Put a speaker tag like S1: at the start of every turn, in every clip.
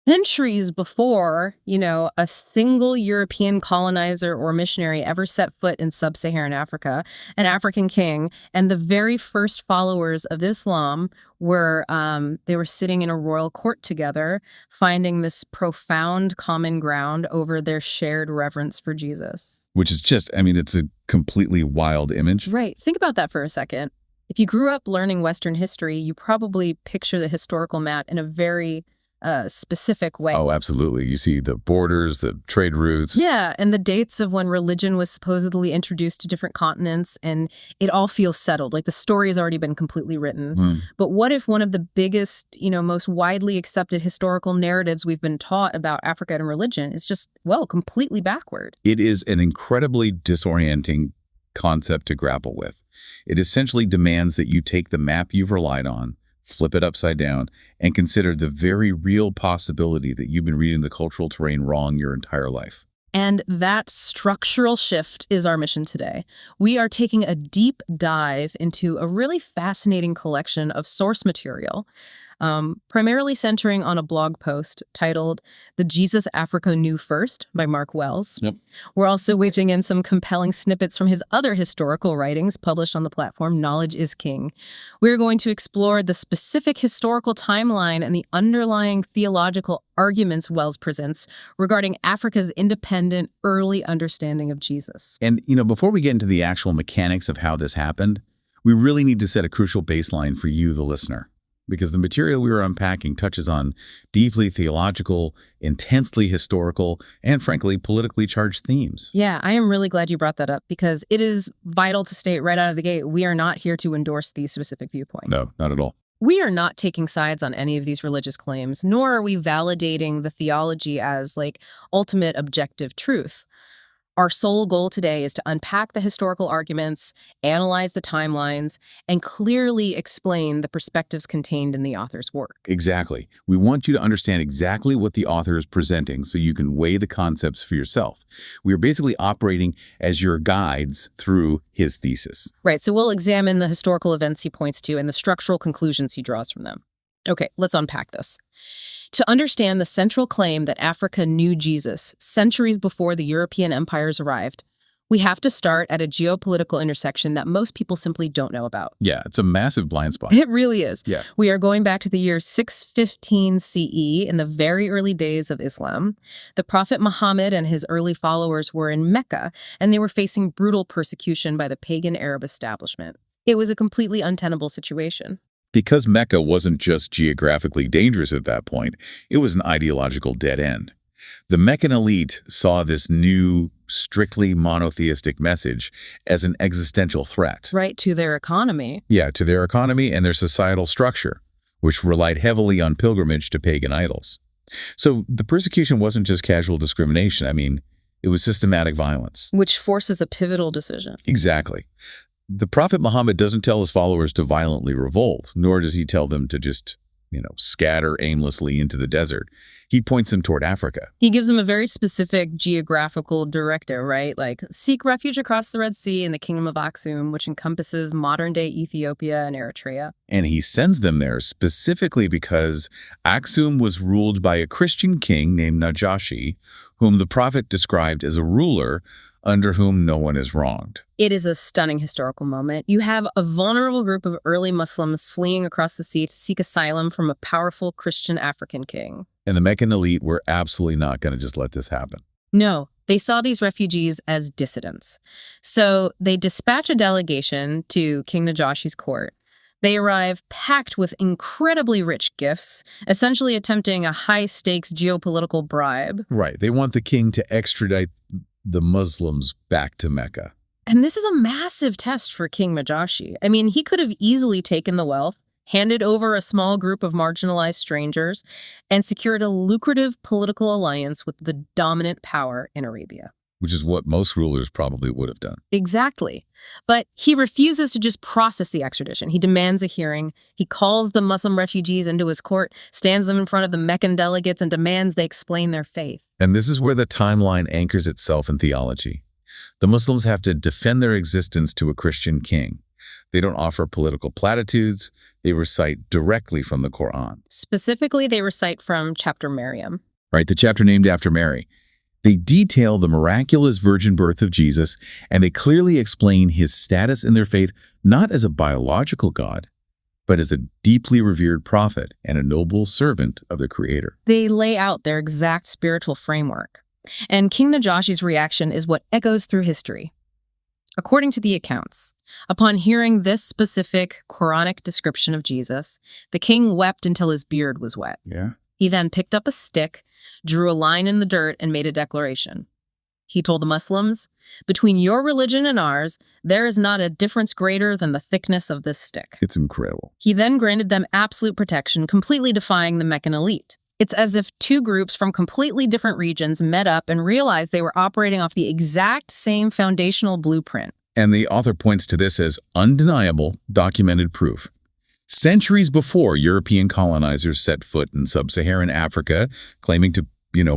S1: Centuries before, a single European colonizer or missionary ever set foot in sub-Saharan Africa, an African king, and the very first followers of Islam they were sitting in a royal court together, finding this profound common ground over their shared reverence for Jesus.
S2: Which is just, I mean, it's a completely wild image.
S1: Right. Think about that for a second. If you grew up learning Western history, you probably picture the historical map in a very specific way.
S2: Oh, absolutely. You see the borders, the trade routes.
S1: Yeah, and the dates of when religion was supposedly introduced to different continents, and it all feels settled, like the story has already been completely written. But what if one of the biggest, most widely accepted historical narratives we've been taught about Africa and religion is just, completely backward?
S2: It is an incredibly disorienting concept to grapple with. It essentially demands that you take the map you've relied on, flip it upside down, and consider the very real possibility that you've been reading the cultural terrain wrong your entire life.
S1: And that structural shift is our mission today. We are taking a deep dive into a really fascinating collection of source material, primarily centering on a blog post titled "The Jesus Africa Knew First" by Mark Wells.
S2: Yep.
S1: We're also wedging in some compelling snippets from his other historical writings published on the platform Knowledge is King. We're going to explore the specific historical timeline and the underlying theological arguments Wells presents regarding Africa's independent early understanding of Jesus.
S2: And, before we get into the actual mechanics of how this happened, we really need to set a crucial baseline for you, the listener. Because the material we were unpacking touches on deeply theological, intensely historical, and frankly, politically charged themes.
S1: Yeah, I am really glad you brought that up because it is vital to state right out of the gate, we are not here to endorse these specific viewpoints.
S2: No, not at all.
S1: We are not taking sides on any of these religious claims, nor are we validating the theology as, ultimate objective truth. Our sole goal today is to unpack the historical arguments, analyze the timelines, and clearly explain the perspectives contained in the author's work.
S2: Exactly. We want you to understand exactly what the author is presenting so you can weigh the concepts for yourself. We are basically operating as your guides through his thesis.
S1: Right, so we'll examine the historical events he points to and the structural conclusions he draws from them. Okay, let's unpack this. To understand the central claim that Africa knew Jesus centuries before the European empires arrived, we have to start at a geopolitical intersection that most people simply don't know about.
S2: Yeah, it's a massive blind spot.
S1: It really is.
S2: Yeah.
S1: We are going back to the year 615 CE in the very early days of Islam. The Prophet Muhammad and his early followers were in Mecca, and they were facing brutal persecution by the pagan Arab establishment. It was a completely untenable situation.
S2: Because Mecca wasn't just geographically dangerous at that point, it was an ideological dead end. The Meccan elite saw this new, strictly monotheistic message as an existential threat.
S1: Right, to their economy.
S2: Yeah, to their economy and their societal structure, which relied heavily on pilgrimage to pagan idols. So the persecution wasn't just casual discrimination. I mean, it was systematic violence.
S1: Which forces a pivotal decision.
S2: Exactly. The Prophet Muhammad doesn't tell his followers to violently revolt, nor does he tell them to just, scatter aimlessly into the desert. He points them toward Africa.
S1: He gives them a very specific geographical directive, right? Like, seek refuge across the Red Sea in the Kingdom of Aksum, which encompasses modern-day Ethiopia and Eritrea.
S2: And he sends them there specifically because Aksum was ruled by a Christian king named Najashi, whom the prophet described as a ruler under whom no one is wronged.
S1: It is a stunning historical moment. You have a vulnerable group of early Muslims fleeing across the sea to seek asylum from a powerful Christian African king.
S2: And the Meccan elite were absolutely not going to just let this happen.
S1: No, they saw these refugees as dissidents. So they dispatch a delegation to King Najashi's court. They arrive packed with incredibly rich gifts, essentially attempting a high-stakes geopolitical bribe.
S2: Right. They want the king to extradite the Muslims back to Mecca.
S1: And this is a massive test for King Najashi. I mean, he could have easily taken the wealth, handed over a small group of marginalized strangers, and secured a lucrative political alliance with the dominant power in Arabia.
S2: Which is what most rulers probably would have done.
S1: Exactly. But he refuses to just process the extradition. He demands a hearing. He calls the Muslim refugees into his court, stands them in front of the Meccan delegates, and demands they explain their faith.
S2: And this is where the timeline anchors itself in theology. The Muslims have to defend their existence to a Christian king. They don't offer political platitudes. They recite directly from the Quran.
S1: Specifically, they recite from chapter Maryam.
S2: Right, the chapter named after Mary. They detail the miraculous virgin birth of Jesus, and they clearly explain his status in their faith not as a biological God, but as a deeply revered prophet and a noble servant of the Creator.
S1: They lay out their exact spiritual framework. And King Najashi's reaction is what echoes through history. According to the accounts, upon hearing this specific Quranic description of Jesus, the king wept until his beard was wet.
S2: Yeah.
S1: He then picked up a stick, drew a line in the dirt, and made a declaration. He told the Muslims, "Between your religion and ours, there is not a difference greater than the thickness of this stick."
S2: It's incredible.
S1: He then granted them absolute protection, completely defying the Meccan elite. It's as if two groups from completely different regions met up and realized they were operating off the exact same foundational blueprint.
S2: And the author points to this as undeniable, documented proof. Centuries before European colonizers set foot in sub-Saharan Africa, claiming to,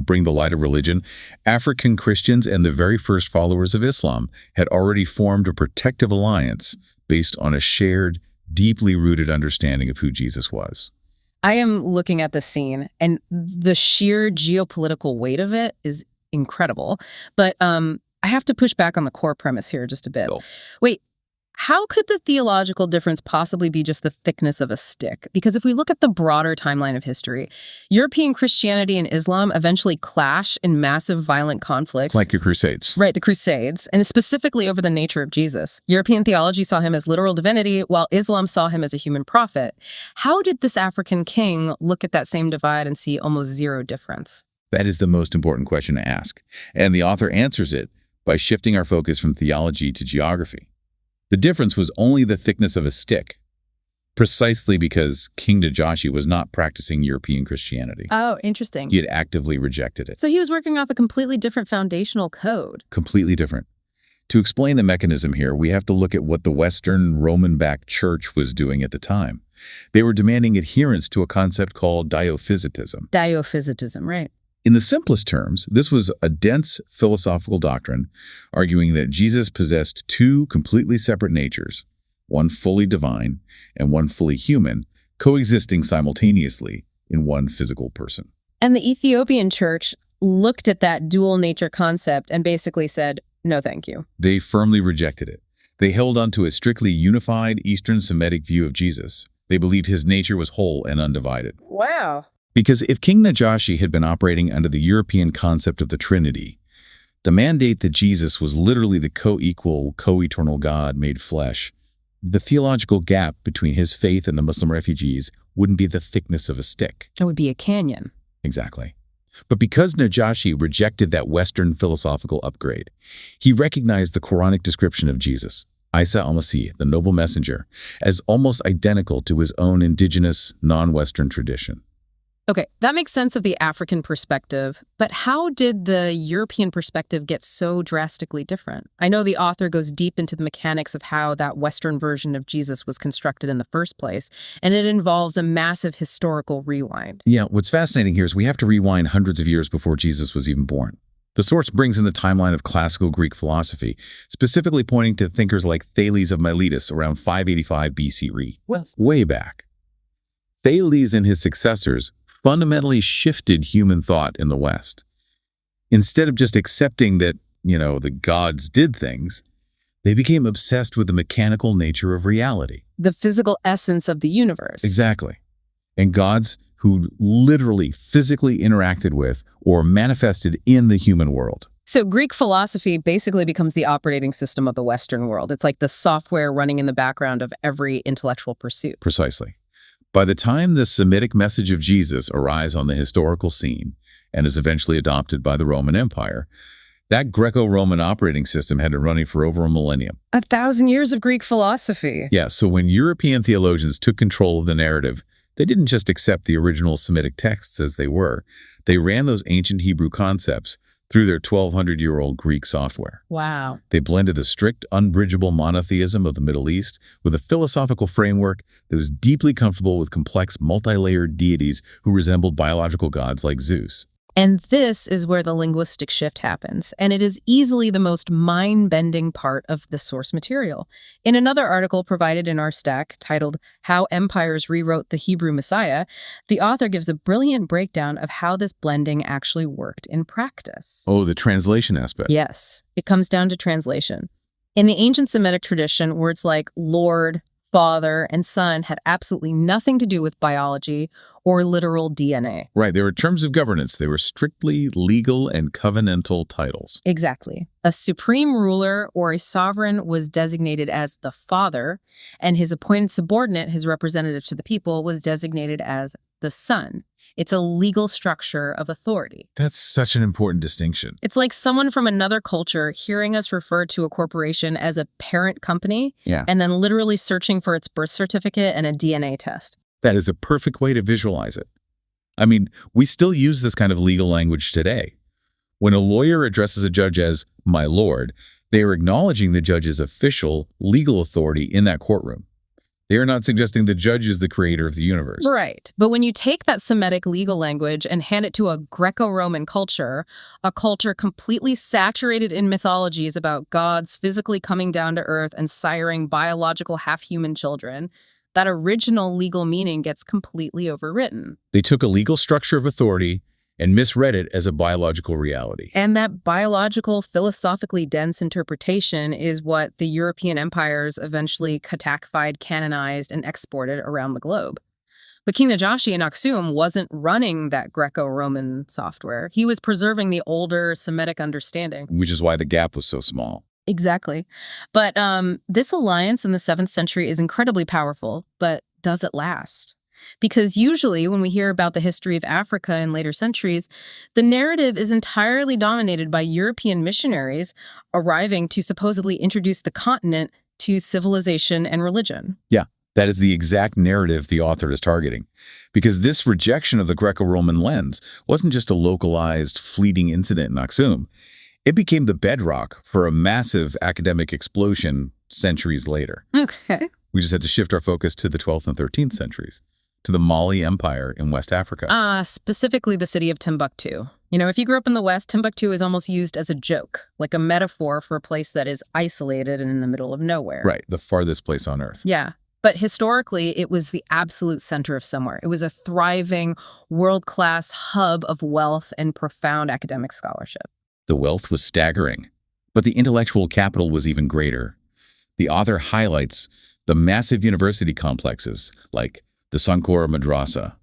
S2: bring the light of religion, African Christians and the very first followers of Islam had already formed a protective alliance based on a shared, deeply rooted understanding of who Jesus was.
S1: I am looking at the scene, and the sheer geopolitical weight of it is incredible. But I have to push back on the core premise here just a bit.
S2: Go.
S1: Wait, how could the theological difference possibly be just the thickness of a stick? Because if we look at the broader timeline of history, European Christianity and Islam eventually clash in massive violent conflicts.
S2: Like the Crusades.
S1: Right, the Crusades, and specifically over the nature of Jesus. European theology saw him as literal divinity, while Islam saw him as a human prophet. How did this African king look at that same divide and see almost zero difference?
S2: That is the most important question to ask. And the author answers it by shifting our focus from theology to geography. The difference was only the thickness of a stick, precisely because King Najashi was not practicing European Christianity.
S1: Oh, interesting.
S2: He had actively rejected it.
S1: So he was working off a completely different foundational code.
S2: Completely different. To explain the mechanism here, we have to look at what the Western Roman-backed church was doing at the time. They were demanding adherence to a concept called diophysitism.
S1: Diophysitism, right.
S2: In the simplest terms, this was a dense philosophical doctrine arguing that Jesus possessed two completely separate natures, one fully divine and one fully human, coexisting simultaneously in one physical person.
S1: And the Ethiopian church looked at that dual nature concept and basically said, no, thank you.
S2: They firmly rejected it. They held on to a strictly unified Eastern Semitic view of Jesus. They believed his nature was whole and undivided.
S1: Wow.
S2: Because if King Najashi had been operating under the European concept of the Trinity, the mandate that Jesus was literally the co-equal, co-eternal God made flesh, the theological gap between his faith and the Muslim refugees wouldn't be the thickness of a stick.
S1: It would be a canyon.
S2: Exactly. But because Najashi rejected that Western philosophical upgrade, he recognized the Quranic description of Jesus, Isa al-Masih, the noble messenger, as almost identical to his own indigenous, non-Western tradition.
S1: Okay, that makes sense of the African perspective, but how did the European perspective get so drastically different? I know the author goes deep into the mechanics of how that Western version of Jesus was constructed in the first place, and it involves a massive historical rewind.
S2: Yeah, what's fascinating here is we have to rewind hundreds of years before Jesus was even born. The source brings in the timeline of classical Greek philosophy, specifically pointing to thinkers like Thales of Miletus around 585 BCE. Way back. Thales and his successors fundamentally shifted human thought in the West. Instead of just accepting that, the gods did things, they became obsessed with the mechanical nature of reality.
S1: The physical essence of the universe.
S2: Exactly. And gods who literally physically interacted with or manifested in the human world.
S1: So Greek philosophy basically becomes the operating system of the Western world. It's like the software running in the background of every intellectual pursuit.
S2: Precisely. By the time the Semitic message of Jesus arrives on the historical scene and is eventually adopted by the Roman Empire, that Greco-Roman operating system had been running for over a millennium.
S1: 1,000 years of Greek philosophy.
S2: Yeah, so when European theologians took control of the narrative, they didn't just accept the original Semitic texts as they were. They ran those ancient Hebrew concepts through their 1,200-year-old Greek software.
S1: Wow.
S2: They blended the strict, unbridgeable monotheism of the Middle East with a philosophical framework that was deeply comfortable with complex, multi-layered deities who resembled biological gods like Zeus.
S1: And this is where the linguistic shift happens, and it is easily the most mind-bending part of the source material. In another article provided in our stack titled How Empires Rewrote the Hebrew Messiah, the author gives a brilliant breakdown of how this blending actually worked in practice.
S2: Oh, the translation aspect.
S1: Yes, it comes down to translation. In the ancient Semitic tradition, words like Lord, Father, and Son had absolutely nothing to do with biology or literal DNA.
S2: Right, they were terms of governance. They were strictly legal and covenantal titles.
S1: Exactly. A supreme ruler or a sovereign was designated as the Father, and his appointed subordinate, his representative to the people, was designated as the Son. It's a legal structure of authority.
S2: That's such an important distinction.
S1: It's like someone from another culture hearing us refer to a corporation as a parent company and then literally searching for its birth certificate and a DNA test.
S2: That is a perfect way to visualize it. I mean, we still use this kind of legal language today. When a lawyer addresses a judge as "my lord," they are acknowledging the judge's official legal authority in that courtroom. They are not suggesting the judge is the creator of the universe.
S1: Right. But when you take that Semitic legal language and hand it to a Greco-Roman culture, a culture completely saturated in mythologies about gods physically coming down to earth and siring biological half-human children, that original legal meaning gets completely overwritten.
S2: They took a legal structure of authority and misread it as a biological reality.
S1: And that biological, philosophically dense interpretation is what the European empires eventually cataphied, canonized, and exported around the globe. But King Najashi in Aksum wasn't running that Greco-Roman software. He was preserving the older Semitic understanding.
S2: Which is why the gap was so small.
S1: Exactly. But this alliance in the 7th century is incredibly powerful, but does it last? Because usually when we hear about the history of Africa in later centuries, the narrative is entirely dominated by European missionaries arriving to supposedly introduce the continent to civilization and religion.
S2: Yeah, that is the exact narrative the author is targeting. Because this rejection of the Greco-Roman lens wasn't just a localized, fleeting incident in Aksum. It became the bedrock for a massive academic explosion centuries later.
S1: Okay.
S2: We just had to shift our focus to the 12th and 13th centuries, to the Mali Empire in West Africa.
S1: Specifically the city of Timbuktu. You know, if you grew up in the West, Timbuktu is almost used as a joke, like a metaphor for a place that is isolated and in the middle of nowhere.
S2: Right, the farthest place on earth.
S1: Yeah. But historically, it was the absolute center of somewhere. It was a thriving, world-class hub of wealth and profound academic scholarship.
S2: The wealth was staggering, but the intellectual capital was even greater. The author highlights the massive university complexes, like the Sankore Madrasa.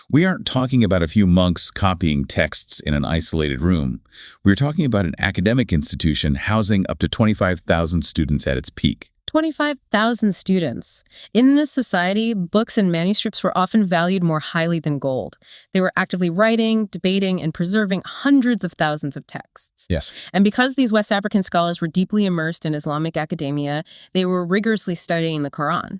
S2: We aren't talking about a few monks copying texts in an isolated room. We're talking about an academic institution housing up to 25,000 students at its peak.
S1: 25,000 students. In this society, books and manuscripts were often valued more highly than gold. They were actively writing, debating, and preserving hundreds of thousands of texts.
S2: Yes.
S1: And because these West African scholars were deeply immersed in Islamic academia, they were rigorously studying the Quran.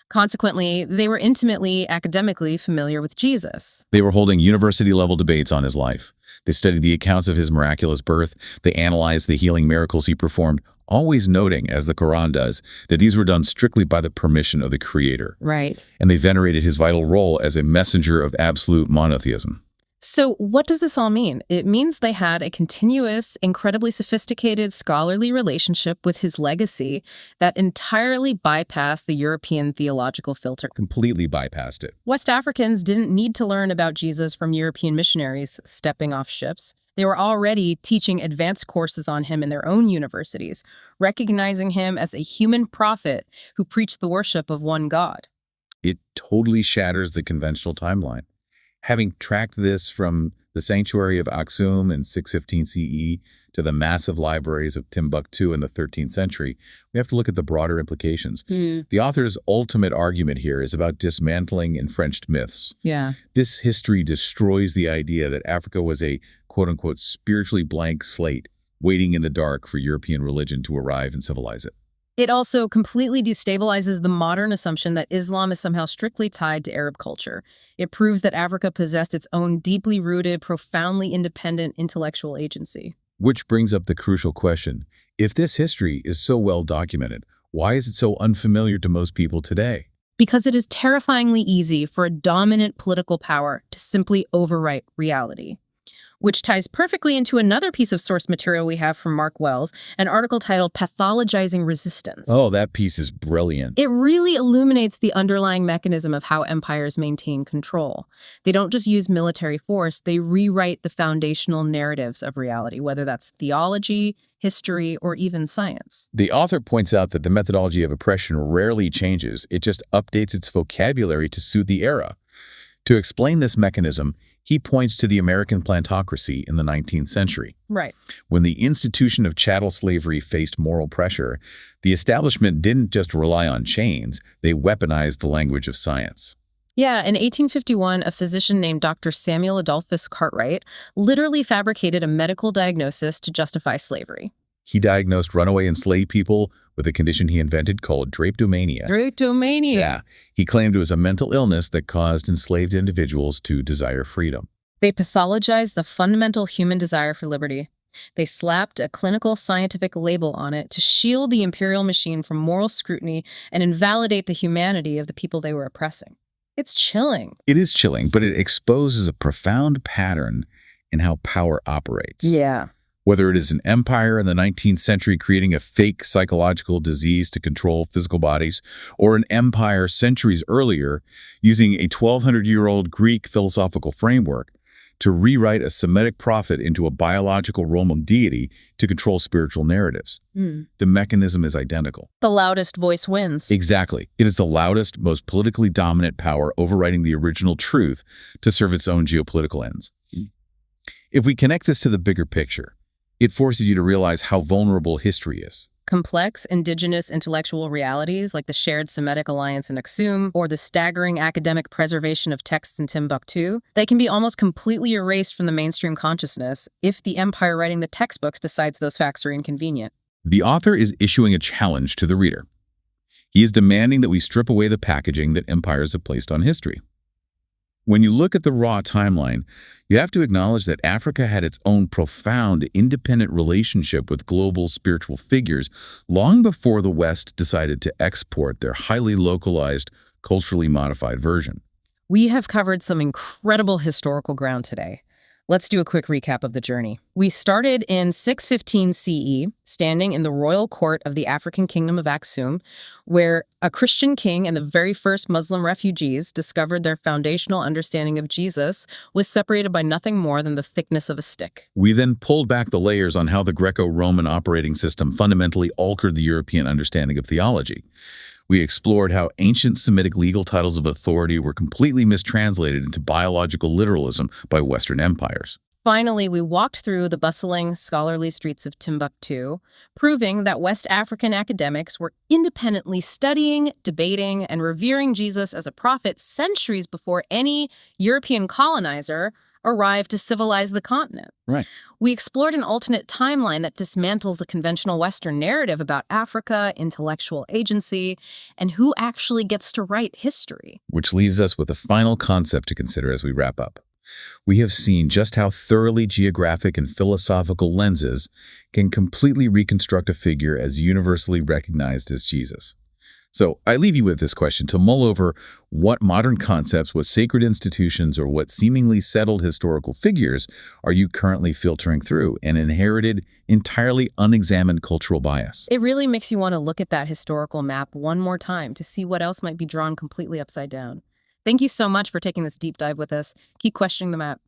S1: Consequently, they were intimately, academically familiar with Jesus.
S2: They were holding university-level debates on his life. They studied the accounts of his miraculous birth. They analyzed the healing miracles he performed, always noting, as the Quran does, that these were done strictly by the permission of the Creator.
S1: Right.
S2: And they venerated his vital role as a messenger of absolute monotheism.
S1: So what does this all mean? It means they had a continuous, incredibly sophisticated scholarly relationship with his legacy that entirely bypassed the European theological filter.
S2: Completely bypassed it.
S1: West Africans didn't need to learn about Jesus from European missionaries stepping off ships. They were already teaching advanced courses on him in their own universities, recognizing him as a human prophet who preached the worship of one God.
S2: It totally shatters the conventional timeline. Having tracked this from the sanctuary of Aksum in 615 CE to the massive libraries of Timbuktu in the 13th century, we have to look at the broader implications. The author's ultimate argument here is about dismantling entrenched myths.
S1: Yeah.
S2: This history destroys the idea that Africa was a quote-unquote spiritually blank slate waiting in the dark for European religion to arrive and civilize it.
S1: It also completely destabilizes the modern assumption that Islam is somehow strictly tied to Arab culture. It proves that Africa possessed its own deeply rooted, profoundly independent intellectual agency.
S2: Which brings up the crucial question. If this history is so well documented, why is it so unfamiliar to most people today?
S1: Because it is terrifyingly easy for a dominant political power to simply overwrite reality. which ties perfectly into another piece of source material we have from Mark Wells, an article titled Pathologizing Resistance.
S2: Oh, that piece is brilliant.
S1: It really illuminates the underlying mechanism of how empires maintain control. They don't just use military force, they rewrite the foundational narratives of reality, whether that's theology, history, or even science.
S2: The author points out that the methodology of oppression rarely changes, it just updates its vocabulary to suit the era. To explain this mechanism, he points to the American plantocracy in the 19th century.
S1: Right.
S2: When the institution of chattel slavery faced moral pressure, the establishment didn't just rely on chains, they weaponized the language of science.
S1: Yeah, in 1851, a physician named Dr. Samuel Adolphus Cartwright literally fabricated a medical diagnosis to justify slavery.
S2: He diagnosed runaway enslaved people with a condition he invented called drapetomania.
S1: Drapetomania.
S2: Yeah, he claimed it was a mental illness that caused enslaved individuals to desire freedom.
S1: They pathologized the fundamental human desire for liberty. They slapped a clinical scientific label on it to shield the imperial machine from moral scrutiny and invalidate the humanity of the people they were oppressing. It's chilling.
S2: It is chilling, but it exposes a profound pattern in how power operates.
S1: Yeah.
S2: Whether it is an empire in the 19th century creating a fake psychological disease to control physical bodies, or an empire centuries earlier using a 1,200-year-old Greek philosophical framework to rewrite a Semitic prophet into a biological Roman deity to control spiritual narratives. The mechanism is identical.
S1: The loudest voice wins.
S2: Exactly. It is the loudest, most politically dominant power overriding the original truth to serve its own geopolitical ends. If we connect this to the bigger picture, it forces you to realize how vulnerable history is.
S1: Complex indigenous intellectual realities like the shared Semitic alliance in Aksum or the staggering academic preservation of texts in Timbuktu, they can be almost completely erased from the mainstream consciousness if the empire writing the textbooks decides those facts are inconvenient.
S2: The author is issuing a challenge to the reader. He is demanding that we strip away the packaging that empires have placed on history. When you look at the raw timeline, you have to acknowledge that Africa had its own profound, independent relationship with global spiritual figures long before the West decided to export their highly localized, culturally modified version.
S1: We have covered some incredible historical ground today. Let's do a quick recap of the journey. We started in 615 CE, standing in the royal court of the African kingdom of Aksum, where a Christian king and the very first Muslim refugees discovered their foundational understanding of Jesus was separated by nothing more than the thickness of a stick.
S2: We then pulled back the layers on how the Greco-Roman operating system fundamentally altered the European understanding of theology. We explored how ancient Semitic legal titles of authority were completely mistranslated into biological literalism by Western empires.
S1: Finally, we walked through the bustling, scholarly streets of Timbuktu, proving that West African academics were independently studying, debating, and revering Jesus as a prophet centuries before any European colonizer arrived to civilize the continent.
S2: Right.
S1: We explored an alternate timeline that dismantles the conventional Western narrative about Africa, intellectual agency, and who actually gets to write history.
S2: Which leaves us with a final concept to consider as we wrap up. We have seen just how thoroughly geographic and philosophical lenses can completely reconstruct a figure as universally recognized as Jesus. So I leave you with this question to mull over: what modern concepts, what sacred institutions, or what seemingly settled historical figures are you currently filtering through an inherited, entirely unexamined cultural bias?
S1: It really makes you want to look at that historical map one more time to see what else might be drawn completely upside down. Thank you so much for taking this deep dive with us. Keep questioning the map.